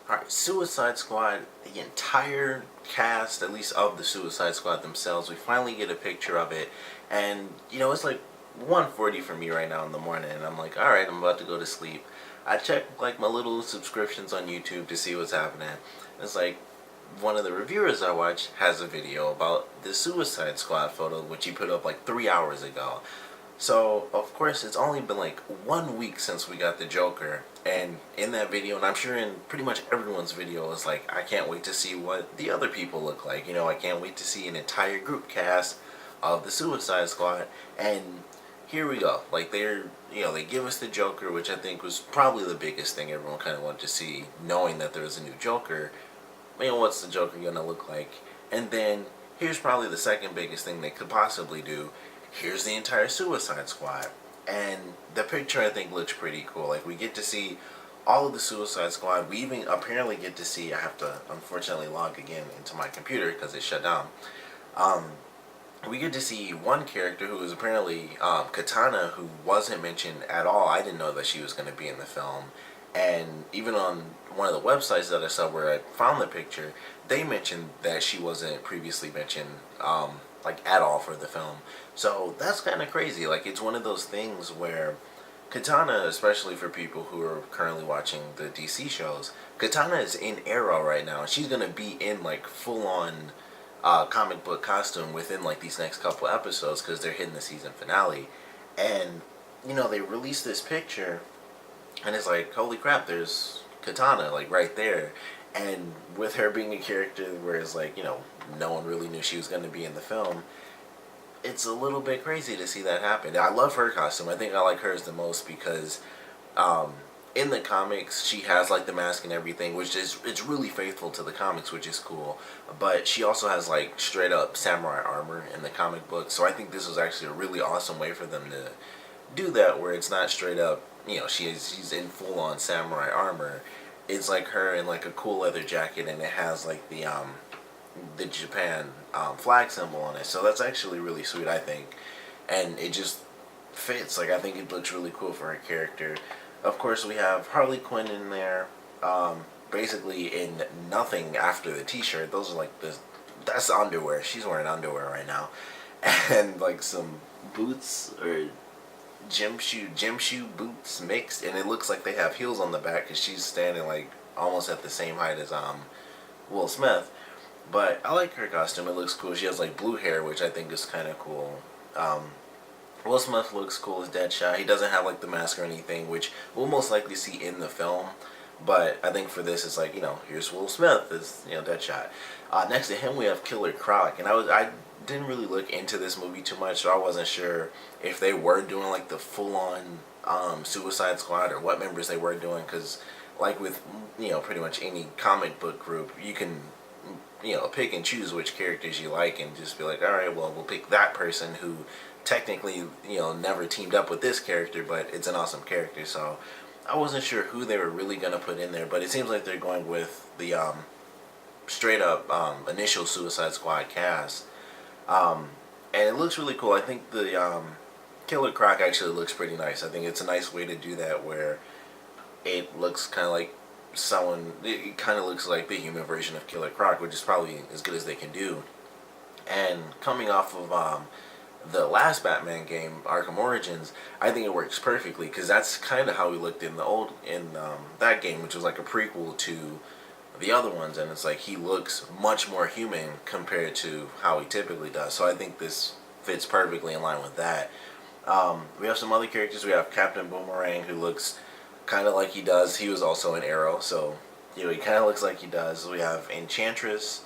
Alright, Suicide Squad, the entire cast, at least of the Suicide Squad themselves, we finally get a picture of it, and, it's like 1:40 for me right now in the morning, and I'm like, alright, I'm about to go to sleep. I check, like, my little subscriptions on YouTube to see what's happening. It's like, one of the reviewers I watch has a video about the Suicide Squad photo, which he put up, like, 3 hours ago. So, of course, it's only been like 1 week since we got the Joker, and in that video, and I'm sure in pretty much everyone's video, is like, I can't wait to see what the other people look like. I can't wait to see an entire group cast of the Suicide Squad, and here we go. Like, they give us the Joker, which I think was probably the biggest thing everyone kind of wanted to see, knowing that there was a new Joker. What's the Joker gonna look like? And then, here's probably the second biggest thing they could possibly do. Here's the entire Suicide Squad. And the picture, I think, looks pretty cool. Like, we get to see all of the Suicide Squad. We even apparently get to see, I have to unfortunately log again into my computer because it shut down. We get to see one character who is apparently Katana, who wasn't mentioned at all. I didn't know that she was going to be in the film. And even on one of the websites that I saw where I found the picture, they mentioned that she wasn't previously mentioned like at all for the film. So that's kind of crazy. Like, it's one of those things where Katana, especially for people who are currently watching the DC shows, Katana is in Arrow right now, and she's gonna be in like full on comic book costume within like these next couple episodes because they're hitting the season finale. And they released this picture, and it's like, holy crap, there's Katana like right there. And with her being a character where it's like, no one really knew she was going to be in the film, it's a little bit crazy to see that happen. I love her costume. I think I like hers the most because in the comics she has like the mask and everything, which is, it's really faithful to the comics, which is cool. But she also has like straight up samurai armor in the comic book. So I think this was actually a really awesome way for them to do that, where it's not straight up, she's in full on samurai armor. It's like her in like a cool leather jacket, and it has like the Japan flag symbol on it. So that's actually really sweet, I think, and it just fits. Like, I think it looks really cool for her character. Of course, we have Harley Quinn in there, basically in nothing after the t-shirt. Those are like that's underwear. She's wearing underwear right now, and like some boots or gym shoe boots mixed, and it looks like they have heels on the back because she's standing like almost at the same height as Will Smith. But I like her costume. It looks cool. She has like blue hair, which I think is kind of cool. Will Smith looks cool as Deadshot. He doesn't have like the mask or anything, which we'll most likely see in the film. But I think for this, it's like, here's Will Smith as Deadshot. Next to him, we have Killer Croc, and I didn't really look into this movie too much, so I wasn't sure if they were doing like the full-on Suicide Squad or what members they were doing, because like with pretty much any comic book group, you can pick and choose which characters you like and just be like, alright, well, we'll pick that person who technically never teamed up with this character, but it's an awesome character. So I wasn't sure who they were really going to put in there, but it seems like they're going with the straight up initial Suicide Squad cast. And it looks really cool. I think the Killer Croc actually looks pretty nice. I think it's a nice way to do that, where it looks kind of like it kind of looks like the human version of Killer Croc, which is probably as good as they can do. And coming off of the last Batman game, Arkham Origins, I think it works perfectly, because that's kind of how he looked in that game, which was like a prequel to the other ones, and it's like he looks much more human compared to how he typically does. So I think this fits perfectly in line with that. We have some other characters. We have Captain Boomerang, who looks kind of like he does. He was also in Arrow, so he kind of looks like he does. We have Enchantress.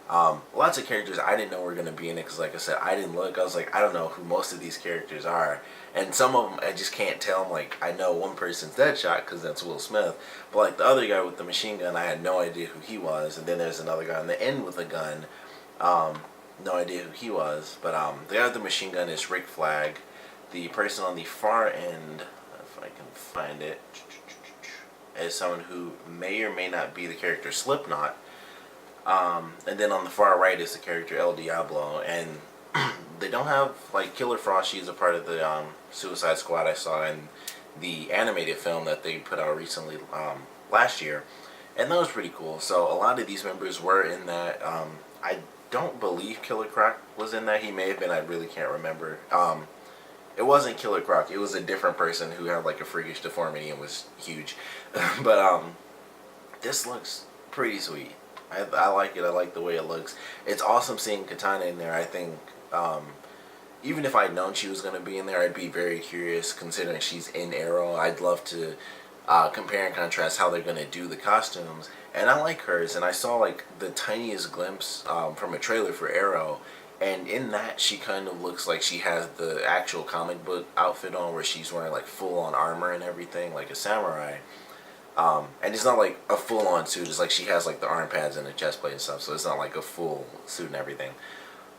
Lots of characters I didn't know were going to be in it, because like I said, I didn't look. I was like, I don't know who most of these characters are, and some of them I just can't tell. I'm like, I know one person's Deadshot because that's Will Smith, but like the other guy with the machine gun, I had no idea who he was. And then there's another guy on the end with a gun, no idea who he was. But the other machine gun is Rick Flag. The person on the far end, if I can find it, is someone who may or may not be the character Slipknot. And then on the far right is the character El Diablo, and they don't have like Killer Frost. She's a part of the Suicide Squad I saw in the animated film that they put out recently last year, and that was pretty cool. So a lot of these members were in that. I don't believe Killer Croc was in that. He may have been. I really can't remember. It wasn't Killer Croc. It was a different person who had like a freakish deformity and was huge. But this looks pretty sweet. I like it. I like the way it looks. It's awesome seeing Katana in there. I think even if I'd known she was going to be in there, I'd be very curious considering she's in Arrow. I'd love to compare and contrast how they're going to do the costumes. And I like hers. And I saw like the tiniest glimpse from a trailer for Arrow. And in that, she kind of looks like she has the actual comic book outfit on where she's wearing like full on armor and everything, like a samurai. And it's not like a full on suit. It's like she has like the arm pads and the chest plate and stuff. So it's not like a full suit and everything.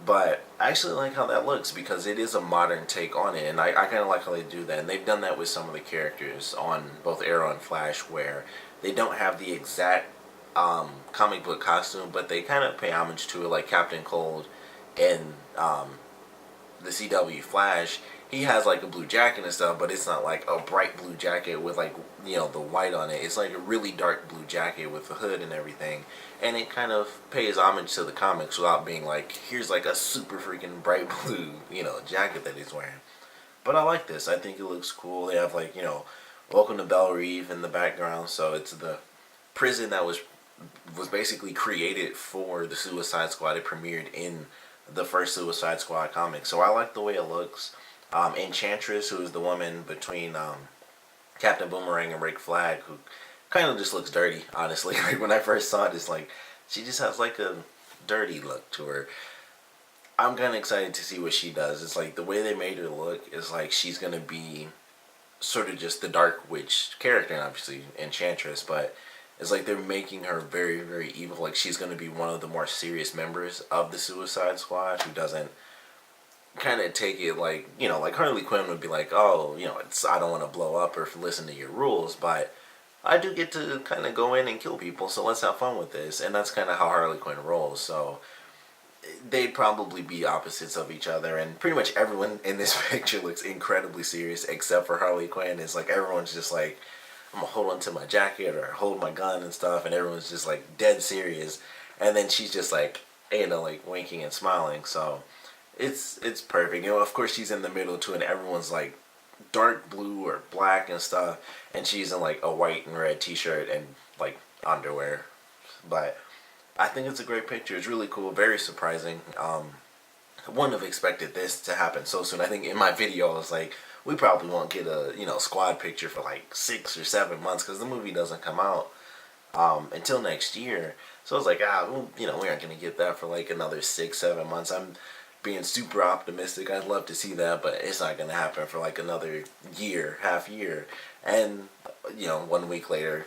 But I actually like how that looks because it is a modern take on it, and I kind of like how they do that. And they've done that with some of the characters on both Arrow and Flash, where they don't have the exact comic book costume, but they kind of pay homage to it, like Captain Cold in the CW Flash. He has like a blue jacket and stuff, but it's not like a bright blue jacket with like, you know, the white on it. It's like a really dark blue jacket with the hood and everything. And it kind of pays homage to the comics without being like, here's like a super freaking bright blue, you know, jacket that he's wearing. But I like this. I think it looks cool. They have like, you know, Welcome to Belle Reve in the background. So it's the prison that was basically created for the Suicide Squad. It premiered in the first Suicide Squad comic. So I like the way it looks. Enchantress, who is the woman between Captain Boomerang and Rick Flag, who kind of just looks dirty, honestly. Like when I first saw it, it's like she just has like a dirty look to her. I'm kind of excited to see what she does. It's like the way they made her look is like she's gonna be sort of just the Dark Witch character, and obviously Enchantress, but it's like they're making her very, very evil. Like she's gonna be one of the more serious members of the Suicide Squad who doesn't kind of take it like, you know, like Harley Quinn would be like, oh, you know, it's I don't want to blow up or listen to your rules, but I do get to kind of go in and kill people, so let's have fun with this. And that's kind of how Harley Quinn rolls. So they'd probably be opposites of each other, and pretty much everyone in this picture looks incredibly serious except for Harley Quinn. It's like everyone's just like, I'm gonna hold on to my jacket or hold my gun and stuff, and everyone's just like dead serious. And then she's just like, you know, like winking and smiling. So it's perfect. You know, of course she's in the middle too, and everyone's like dark blue or black and stuff, and she's in like a white and red t-shirt and like underwear. But I think it's a great picture. It's really cool, very surprising. Wouldn't have expected this to happen so soon. I think in my video I was like, we probably won't get a, you know, squad picture for like 6 or 7 months because the movie doesn't come out until next year. So I was like, well, you know, we aren't gonna get that for like another 6-7 months. I'm being super optimistic. I'd love to see that, but it's not gonna happen for like another year, half year. And you know, 1 week later,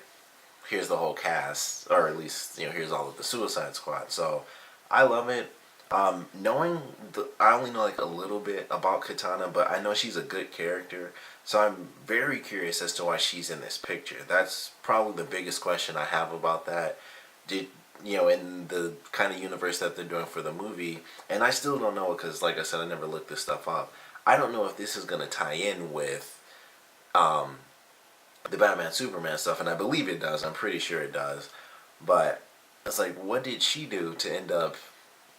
here's the whole cast, or at least, you know, here's all of the Suicide Squad. So I love it. I only know like a little bit about Katana, but I know she's a good character. So I'm very curious as to why she's in this picture. That's probably the biggest question I have about that. Did, you know, in the kind of universe that they're doing for the movie, and I still don't know because, like I said, I never looked this stuff up. I don't know if this is going to tie in with the Batman Superman stuff, and I believe it does. I'm pretty sure it does. But it's like, what did she do to end up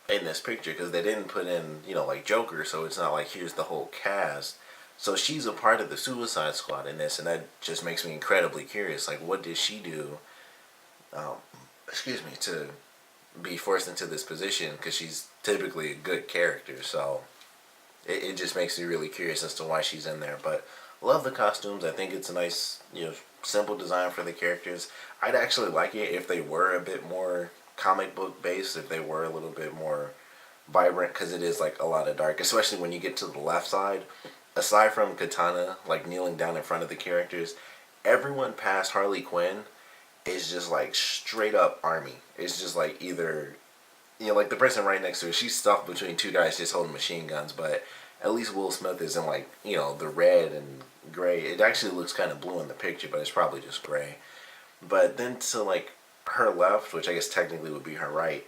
in this picture? Because they didn't put in, you know, like Joker, so it's not like here's the whole cast. So she's a part of the Suicide Squad in this, and that just makes me incredibly curious. Like, what did she do? To be forced into this position, because she's typically a good character. So it just makes me really curious as to why she's in there. But love the costumes. I think it's a nice, you know, simple design for the characters. I'd actually like it if they were a bit more comic book based, if they were a little bit more vibrant, because it is like a lot of dark, especially when you get to the left side. Aside from Katana like kneeling down in front of the characters, everyone past Harley Quinn is just like straight up army. It's just like either, you know, like the person right next to her, she's stuffed between two guys just holding machine guns, but at least Will Smith is in like, you know, the red and gray. It actually looks kind of blue in the picture, but it's probably just gray. But then to like her left, which I guess technically would be her right,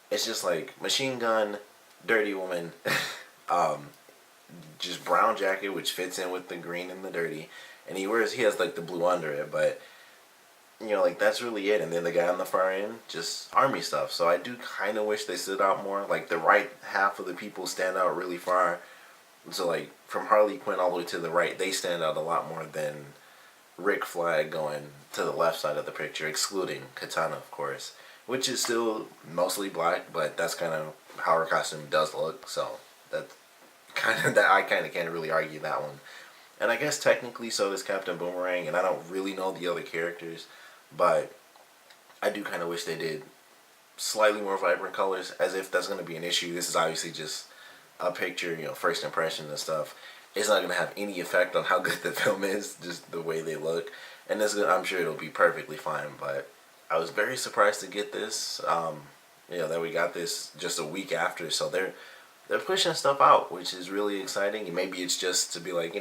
it's just like machine gun, dirty woman, just brown jacket which fits in with the green and the dirty, and he has like the blue under it, but like that's really it. And then the guy on the far end, just army stuff. So I do kind of wish they stood out more. Like the right half of the people stand out really far. So like from Harley Quinn all the way to the right, they stand out a lot more than Rick Flag going to the left side of the picture, excluding Katana, of course, which is still mostly black, but that's kind of how her costume does look. So that I kind of can't really argue that one. And I guess technically so does Captain Boomerang, and I don't really know the other characters, but I do kind of wish they did slightly more vibrant colors, as if that's going to be an issue. This is obviously just a picture, first impression and stuff. It's not going to have any effect on how good the film is, just the way they look. And I'm sure it'll be perfectly fine, but I was very surprised to get this. That we got this just a week after, so they're pushing stuff out, which is really exciting. And maybe it's just to be like,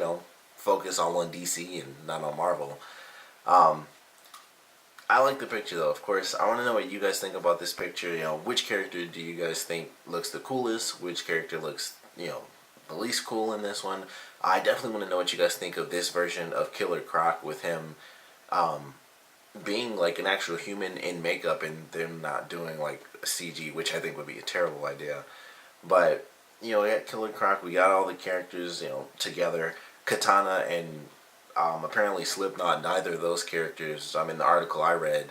focus on one DC and not on Marvel. Um, I like the picture though. Of course, I want to know what you guys think about this picture. Which character do you guys think looks the coolest? Which character looks, the least cool in this one? I definitely want to know what you guys think of this version of Killer Croc with him um, being like an actual human in makeup and them not doing like a CG, which I think would be a terrible idea. But we got Killer Croc. We got all the characters, together. Katana and apparently Slipknot. Neither of those characters. In the article I read,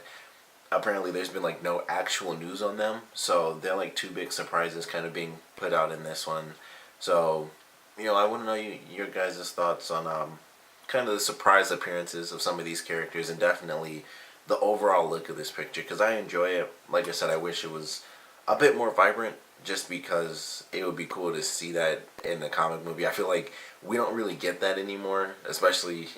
apparently there's been like no actual news on them. So they're like two big surprises kind of being put out in this one. So I want to know your guys' thoughts on kind of the surprise appearances of some of these characters, and definitely the overall look of this picture, because I enjoy it. Like I said, I wish it was a bit more vibrant, just because it would be cool to see that in a comic movie. I feel like we don't really get that anymore, especially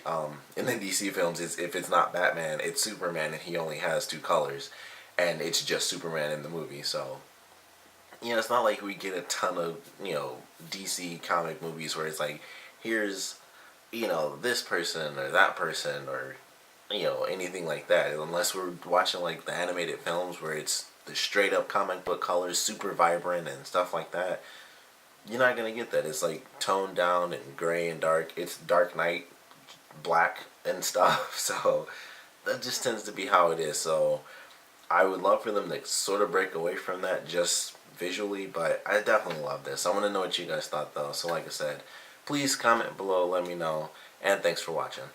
in the DC films. If it's not Batman, it's Superman, and he only has two colors, and it's just Superman in the movie. So it's not like we get a ton of DC comic movies where it's like, here's this person or that person or anything like that, unless we're watching like the animated films where it's the straight up comic book colors, super vibrant and stuff like that. You're not gonna get that. It's like toned down and gray and dark. It's Dark Knight black and stuff. So that just tends to be how it is. So I would love for them to sort of break away from that just visually, but I definitely love this. I want to know what you guys thought though. So like I said, please comment below, let me know, and thanks for watching.